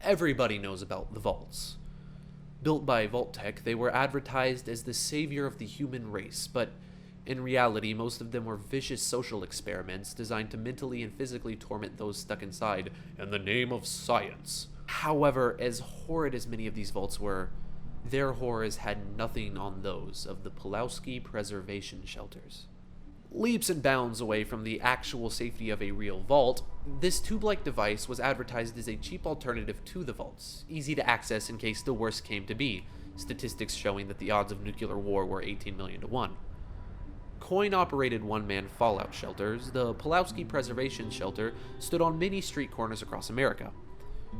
Everybody knows about the vaults. Built by Vault Tech, they were advertised as the savior of the human race, but in reality, most of them were vicious social experiments designed to mentally and physically torment those stuck inside in the name of science. However, as horrid as many of these vaults were, their horrors had nothing on those of the Pulowski preservation shelters. Leaps and bounds away from the actual safety of a real vault, this tube-like device was advertised as a cheap alternative to the vaults, easy to access in case the worst came to be, statistics showing that the odds of nuclear war were 18 million to 1. Coin-operated one-man fallout shelters, the Pulowski Preservation Shelter stood on many street corners across America.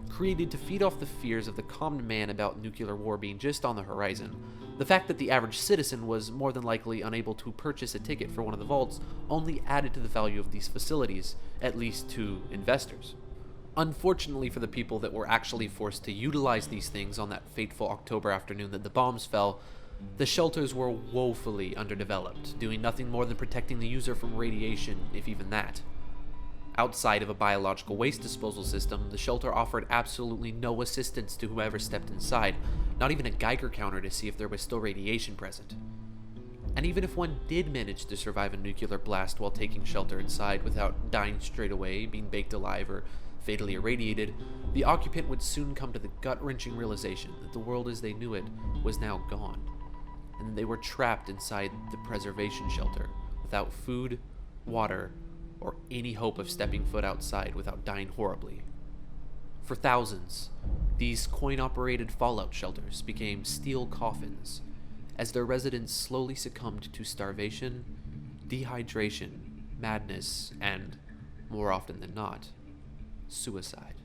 Created to feed off the fears of the common man about nuclear war being just on the horizon, the fact that the average citizen was more than likely unable to purchase a ticket for one of the vaults only added to the value of these facilities, at least to investors. Unfortunately for the people that were actually forced to utilize these things on that fateful October afternoon that the bombs fell, the shelters were woefully underdeveloped, doing nothing more than protecting the user from radiation, if even that. Outside of a biological waste disposal system, the shelter offered absolutely no assistance to whoever stepped inside, not even a Geiger counter to see if there was still radiation present. And even if one did manage to survive a nuclear blast while taking shelter inside without dying straight away, being baked alive, or fatally irradiated, the occupant would soon come to the gut-wrenching realization that the world as they knew it was now gone, and they were trapped inside the preservation shelter without food, water, or any hope of stepping foot outside without dying horribly. For thousands, these coin-operated fallout shelters became steel coffins, as their residents slowly succumbed to starvation, dehydration, madness, and, more often than not, suicide.